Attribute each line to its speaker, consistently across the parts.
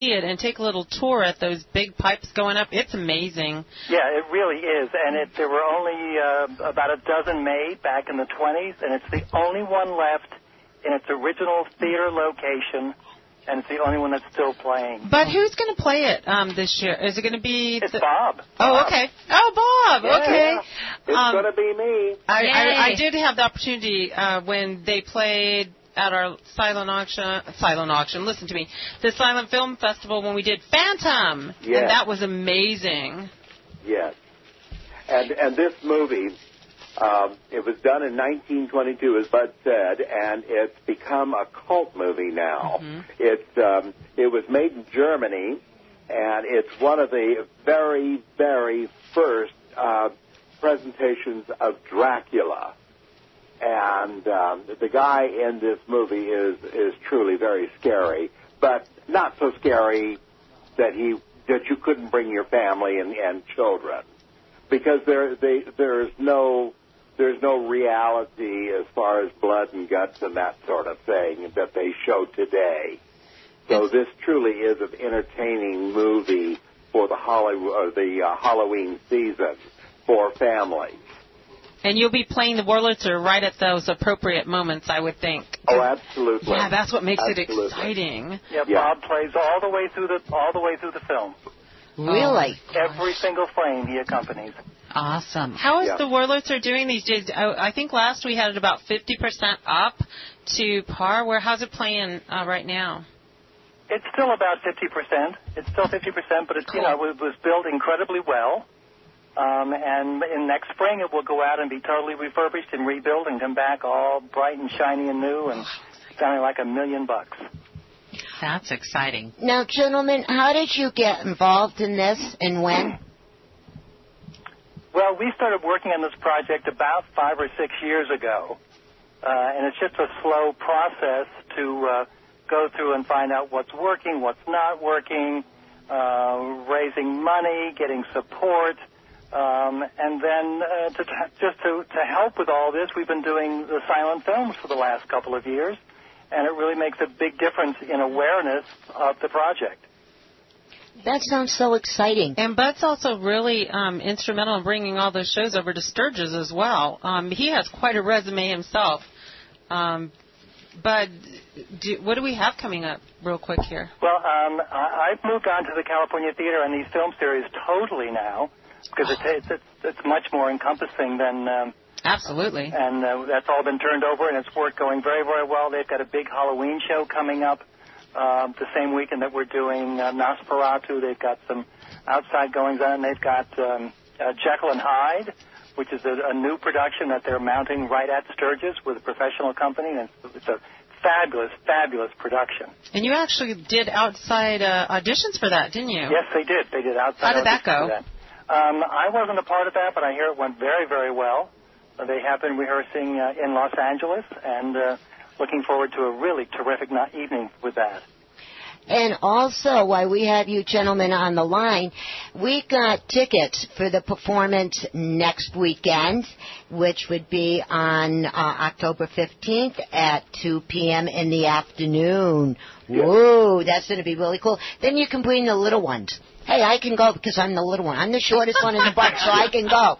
Speaker 1: it and take a little tour at those big pipes going up. It's amazing.
Speaker 2: Yeah, it really is. And there were only about a dozen made back in the 20s, and it's the only one left in its original theater location, and it's the only one that's still playing.
Speaker 1: But who's going to play it this year? Is it going to be...
Speaker 2: It's Bob.
Speaker 1: Oh, okay. Oh, Bob.
Speaker 2: Yeah,
Speaker 1: okay.
Speaker 2: Yeah.
Speaker 3: It's going to be me.
Speaker 1: I did have the opportunity when they played at our silent auction, listen to me, the Silent Film Festival when we did Phantom.
Speaker 3: Yes.
Speaker 1: And that was amazing.
Speaker 3: Yes. And this movie, it was done in 1922, as Bud said, and it's become a cult movie now. Mm-hmm. It was made in Germany, and it's one of the very, very first presentations of Dracula. And the guy in this movie is truly very scary, but not so scary that you couldn't bring your family and children, because there's no reality as far as blood and guts and that sort of thing that they show today. So this truly is an entertaining movie for the Halloween season for families.
Speaker 1: And you'll be playing the Wurlitzer right at those appropriate moments, I would think.
Speaker 3: Oh, absolutely.
Speaker 1: Yeah, that's what makes it exciting.
Speaker 2: Yeah, Bob plays all the way through the film.
Speaker 4: Really?
Speaker 2: Every single frame he accompanies.
Speaker 1: Awesome. How is the Wurlitzer doing these days? I think last we had it about 50% up to par. How's it playing right now?
Speaker 2: It's still about 50%. It's still 50%, but it's it was built incredibly well. And in next spring, it will go out and be totally refurbished and rebuilt and come back all bright and shiny and new and sounding like $1 million.
Speaker 5: That's exciting.
Speaker 4: Now, gentlemen, how did you get involved in this and when?
Speaker 2: Well, we started working on this project about 5 or 6 years ago, and it's just a slow process to go through and find out what's working, what's not working, raising money, getting support. And then to help with all this, we've been doing the silent films for the last couple of years, and it really makes a big difference in awareness of the project.
Speaker 4: That sounds so exciting.
Speaker 1: And Bud's also really instrumental in bringing all those shows over to Sturgis as well. He has quite a resume himself. Bud, what do we have coming up real quick here?
Speaker 2: Well, I've moved on to the California Theater and these film series totally now, because it's much more encompassing than...
Speaker 1: Absolutely.
Speaker 2: And that's all been turned over, and it's going very, very well. They've got a big Halloween show coming up the same weekend that we're doing Nosferatu. They've got some outside goings on. They've got Jekyll and Hyde, which is a new production that they're mounting right at Sturgis with a professional company, and it's a fabulous, fabulous production.
Speaker 1: And you actually did outside auditions for that, didn't you?
Speaker 2: Yes, they did. They did outside.
Speaker 1: How did that go?
Speaker 2: I wasn't a part of that, but I hear it went very, very well. They have been rehearsing in Los Angeles, and looking forward to a really terrific evening with that.
Speaker 4: And also, while we have you gentlemen on the line, we got tickets for the performance next weekend, which would be on October 15th at 2 p.m. in the afternoon. Yes. Whoa, that's going to be really cool. Then you can bring the little ones. Hey, I can go because I'm the little one. I'm the shortest one in the bunch, so I can go.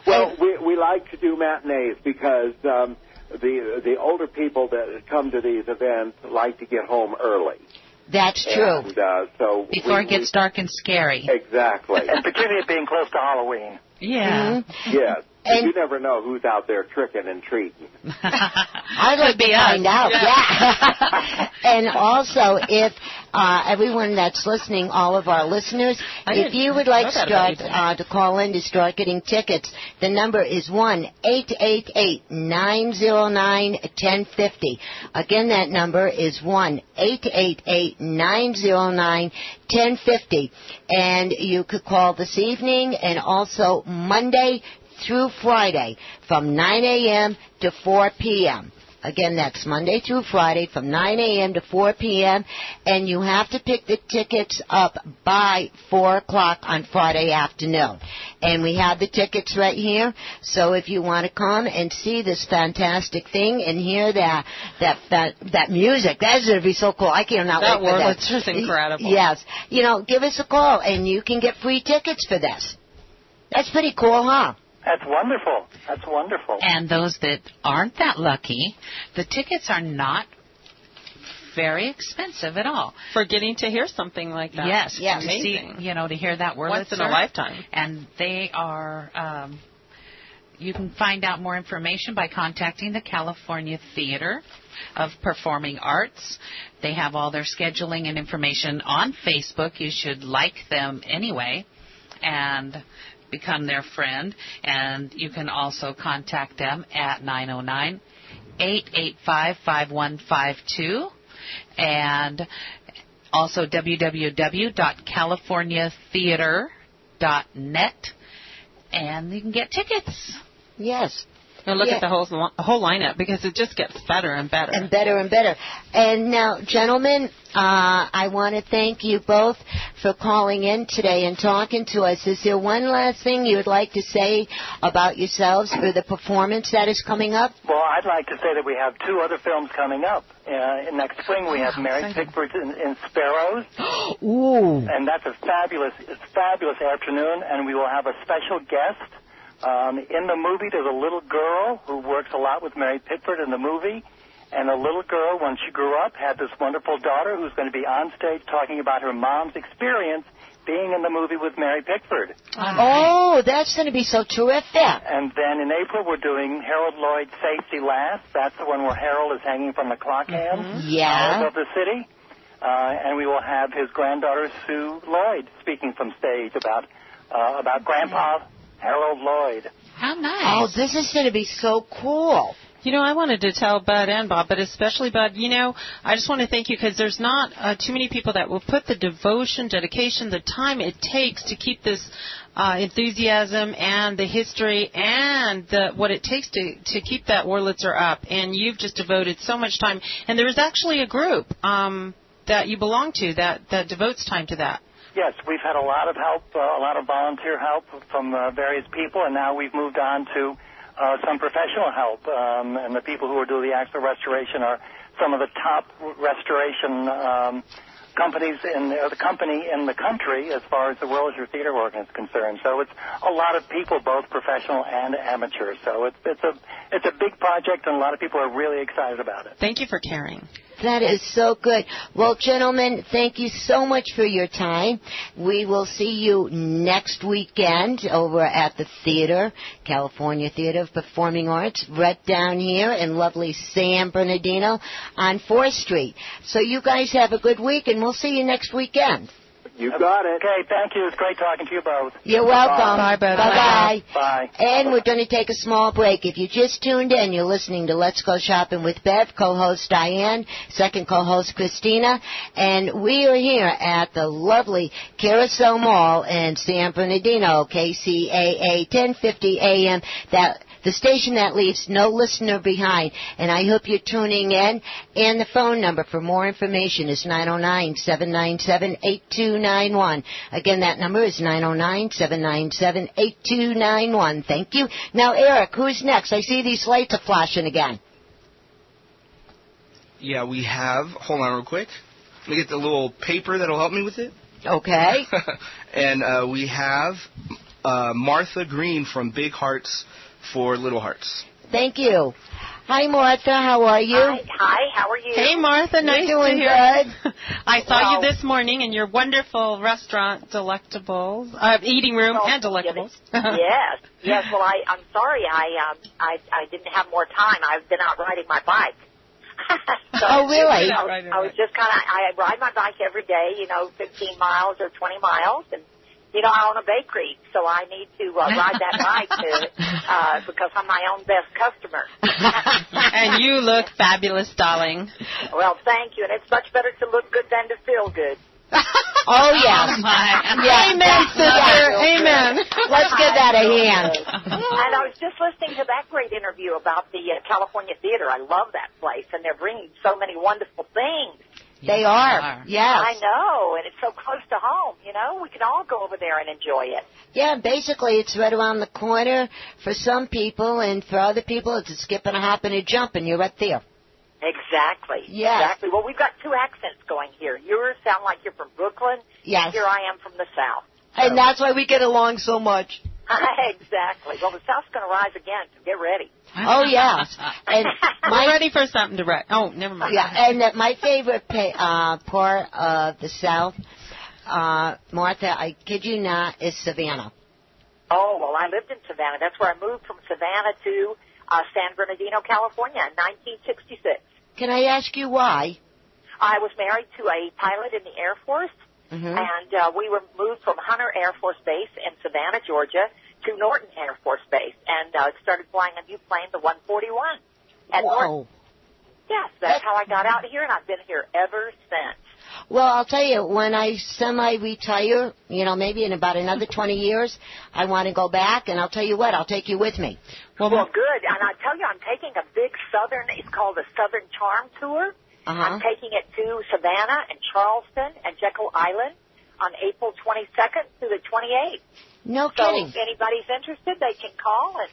Speaker 3: Well, we like to do matinees because the older people that come to these events like to get home early.
Speaker 4: That's true.
Speaker 3: And, so
Speaker 5: before it gets dark and scary.
Speaker 3: Exactly.
Speaker 2: And particularly being close to Halloween.
Speaker 5: Yeah.
Speaker 4: Mm-hmm.
Speaker 3: Yes. And you never know who's out there tricking and treating.
Speaker 4: I'd like to find out, yeah. And also, if everyone that's listening, all of our listeners, if you would like to call in to start getting tickets, the number is 1-888-909-1050. Again, that number is 1-888-909-1050. And you could call this evening and also Monday through Friday from 9 a.m. to 4 p.m. Again, that's Monday through Friday from 9 a.m. to 4 p.m., and you have to pick the tickets up by 4 o'clock on Friday afternoon. And we have the tickets right here, so if you want to come and see this fantastic thing and hear that music, that's going to be so cool. I cannot wait for that.
Speaker 1: That was just incredible.
Speaker 4: Yes. Give us a call, and you can get free tickets for this. That's pretty cool, huh?
Speaker 2: That's wonderful. That's wonderful.
Speaker 5: And those that aren't that lucky, the tickets are not very expensive at all.
Speaker 1: For getting to hear something like that.
Speaker 5: Yes.
Speaker 1: Amazing.
Speaker 5: To see, to hear that Wurlitzer.
Speaker 1: Once in a lifetime.
Speaker 5: And they are, you can find out more information by contacting the California Theater of Performing Arts. They have all their scheduling and information on Facebook. You should like them anyway and become their friend. And you can also contact them at 909-885-5152 and also www.californiatheater.net, and you can get tickets.
Speaker 4: Yes.
Speaker 1: And look at the whole lineup, because it just gets better and better.
Speaker 4: And better and better. And now, gentlemen, I want to thank you both for calling in today and talking to us. Is there one last thing you would like to say about yourselves for the performance that is coming up?
Speaker 2: Well, I'd like to say that we have 2 other films coming up. Next spring we have Mary Pickford in Sparrows.
Speaker 4: Ooh.
Speaker 2: And that's a fabulous afternoon, and we will have a special guest. In the movie, there's a little girl who works a lot with Mary Pickford in the movie, and the little girl, when she grew up, had this wonderful daughter who's going to be on stage talking about her mom's experience being in the movie with Mary Pickford.
Speaker 4: Oh, that's going to be so terrific.
Speaker 2: And then in April, we're doing Harold Lloyd's Safety Last. That's the one where Harold is hanging from the clock hands of the city. And we will have his granddaughter, Sue Lloyd, speaking from stage about Grandpa Harold Lloyd.
Speaker 5: How nice.
Speaker 4: Oh, this is going to be so cool.
Speaker 1: I wanted to tell Bud and Bob, but especially Bud, I just want to thank you, because there's not too many people that will put the devotion, dedication, the time it takes to keep this enthusiasm and the history and what it takes to keep that Wurlitzer up. And you've just devoted so much time. And there is actually a group that you belong to that devotes time to that.
Speaker 2: Yes, we've had a lot of help, a lot of volunteer help from various people, and now we've moved on to some professional help. And the people who are doing the actual restoration are some of the top restoration companies the company in the country as far as the Wurlitzer Theater Organ is concerned. So it's a lot of people, both professional and amateur. So it's a big project, and a lot of people are really excited about it.
Speaker 1: Thank you for caring.
Speaker 4: That is so good. Well, gentlemen, thank you so much for your time. We will see you next weekend over at the theater, California Theater of Performing Arts, right down here in lovely San Bernardino on 4th Street. So you guys have a good week, and we'll see you next weekend.
Speaker 3: You got it.
Speaker 2: Okay, thank you. It's great talking to you both.
Speaker 4: You're welcome.
Speaker 1: Bye, Bud.
Speaker 4: Bye-bye.
Speaker 2: Bye.
Speaker 4: And we're going to take a small break. If you just tuned in, you're listening to Let's Go Shopping with Bev, co-host Diane, second co-host Christina, and we are here at the lovely Carousel Mall in San Bernardino, KCAA 1050 AM, the station that leaves no listener behind. And I hope you're tuning in. And the phone number for more information is 909-797-8291. Again, that number is 909-797-8291. Thank you. Now, Eric, who's next? I see these lights are flashing again.
Speaker 6: Yeah, we have. Hold on real quick. Let me get the little paper that'll help me with it.
Speaker 4: Okay.
Speaker 6: And we have Martha Green from Big Hearts for Little Hearts.
Speaker 4: Thank you. Hi, Martha. How are you?
Speaker 7: Hi. How are you?
Speaker 1: Hey, Martha. Nice to hear.
Speaker 4: Good.
Speaker 1: I saw you this morning in your wonderful restaurant, Delectables, eating room and Delectables.
Speaker 7: Yes. Well, I'm sorry. I didn't have more time. I've been out riding my bike. So,
Speaker 4: oh, really?
Speaker 7: I was just I ride my bike every day, 15 miles or 20 miles, and I own a bakery, so I need to ride that bike because I'm my own best customer.
Speaker 1: And you look fabulous, darling.
Speaker 7: Well, thank you, and it's much better to look good than to feel good.
Speaker 4: Oh, yes.
Speaker 1: Yeah. Amen, sister. Amen.
Speaker 4: Let's give that a hand.
Speaker 7: And I was just listening to that great interview about the California Theater. I love that place, and they're bringing so many wonderful things.
Speaker 4: They are. Yes.
Speaker 7: I know, and it's so close to home, you know. We can all go over there and enjoy it.
Speaker 4: Yeah, basically it's right around the corner for some people, and for other people it's a skip and a hop and a jump, and you're right there.
Speaker 7: Exactly.
Speaker 4: Yes.
Speaker 7: Exactly. Well, we've got two accents going here. Yours sound like you're from Brooklyn.
Speaker 4: Yes.
Speaker 7: And here I am from the South.
Speaker 4: And that's why we get along so much.
Speaker 7: Exactly. Well, the South's going to rise again, so get ready.
Speaker 4: Oh, yes. And
Speaker 1: we're ready for something to wreck. Oh, never mind.
Speaker 4: Yeah, and my favorite part of the South, Martha, I kid you not, is Savannah.
Speaker 7: Oh, well, I lived in Savannah. That's where I moved from Savannah to San Bernardino, California in 1966.
Speaker 4: Can I ask you why?
Speaker 7: I was married to a pilot in the Air Force, and we were moved from Hunter Air Force Base in Savannah, Georgia, to Norton Air Force Base, and started flying a new plane, the 141, at Norton. Yes, that's how I got out here, and I've been here ever since.
Speaker 4: Well, I'll tell you, when I semi-retire, you know, maybe in about another 20 years, I want to go back, and I'll tell you what, I'll take you with me.
Speaker 7: Well, good. And I tell you, I'm taking a big Southern, it's called the Southern Charm Tour. I'm taking it to Savannah and Charleston and Jekyll Island on April 22nd through the 28th.
Speaker 4: No
Speaker 7: so
Speaker 4: kidding.
Speaker 7: If anybody's interested, they can call and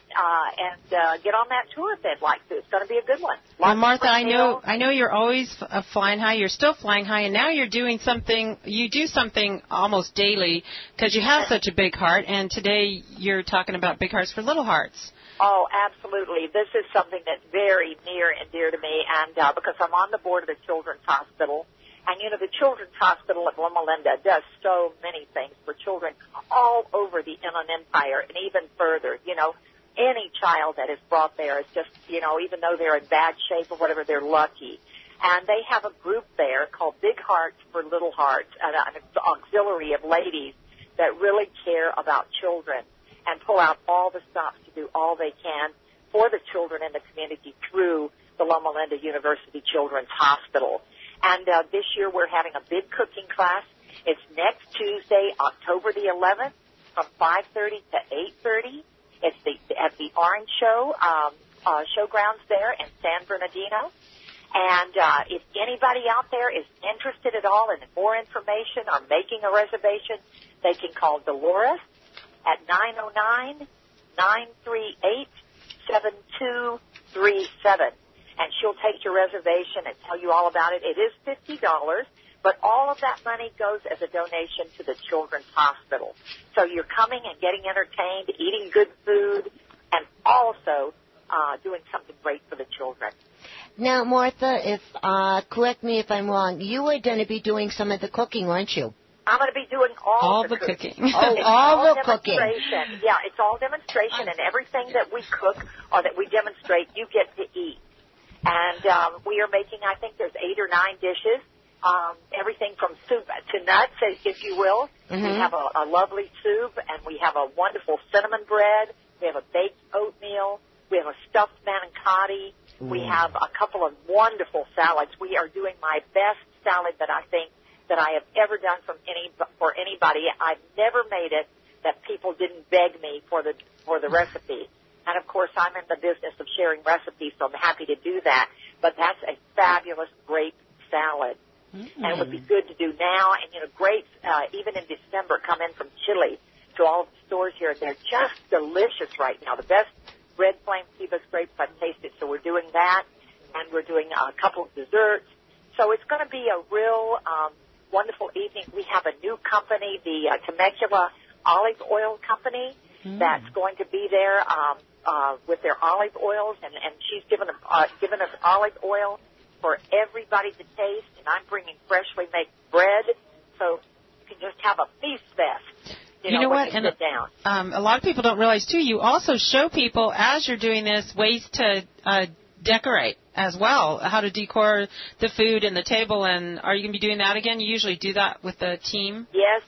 Speaker 7: get on that tour if they'd like to. It's going to be a good one.
Speaker 1: Well, Martha, I know you're always flying high. You're still flying high, and now you're doing something. You do something almost daily because you have such a big heart. And today you're talking about Big Hearts for Little Hearts.
Speaker 7: Oh, absolutely. This is something that's very near and dear to me, and because I'm on the board of the Children's Hospital. And, you know, the Children's Hospital at Loma Linda does so many things for children all over the Inland Empire and even further. You know, any child that is brought there is just, you know, even though they're in bad shape or whatever, they're lucky. And they have a group there called Big Hearts for Little Hearts, an auxiliary of ladies that really care about children and pull out all the stops to do all they can for the children in the community through the Loma Linda University Children's Hospital. And this year we're having a big cooking class. It's next Tuesday, October the 11th, from 5:30 to 8:30. It's at the Orange Show showgrounds there in San Bernardino. And if anybody out there is interested at all in more information or making a reservation, they can call Dolores at 909-938-7237. And she'll take your reservation and tell you all about it. It is $50, but all of that money goes as a donation to the Children's Hospital. So you're coming and getting entertained, eating good food, and also doing something great for the children.
Speaker 4: Now, Martha, correct me if I'm wrong, you are going to be doing some of the cooking, aren't you?
Speaker 7: I'm going to be doing all the
Speaker 1: cooking.
Speaker 4: Oh, all the cooking.
Speaker 7: Yeah, it's all demonstration, and everything that we cook or that we demonstrate, you get to eat. And we are making, I think there's 8 or 9 dishes, everything from soup to nuts, if you will. We have a lovely soup, and we have a wonderful cinnamon bread. We have a baked oatmeal. We have a stuffed manicotti. We have a couple of wonderful salads. We are doing my best salad that I think that I have ever done for anybody. I've never made it that people didn't beg me for the recipe. And, of course, I'm in the business of sharing recipes, so I'm happy to do that. But that's a fabulous grape salad. And it would be good to do now. And, you know, grapes, even in December, come in from Chile to all of the stores here. They're just delicious right now. The best red flame Kivas grapes I've tasted. So we're doing that. And we're doing a couple of desserts. So it's going to be a real wonderful evening. We have a new company, the Temecula Olive Oil Company, that's going to be there with their olive oils, and she's given us olive oil for everybody to taste, and I'm bringing freshly made bread, so you can just have a feast fest. You know what? And sit down.
Speaker 1: A lot of people don't realize, too, you also show people, as you're doing this, ways to decorate as well, how to decor the food and the table. And are you going to be doing that again? You usually do that with the team?
Speaker 7: Yes,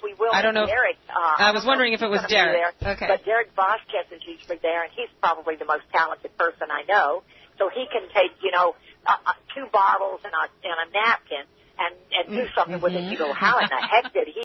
Speaker 7: we will.
Speaker 1: I don't know.
Speaker 7: Derek,
Speaker 1: I was wondering if it was Derek.
Speaker 7: Okay. But Derek Vasquez is usually there, and he's probably the most talented person I know. So he can take, 2 bottles and a napkin and do something with it. You go, how in the heck did he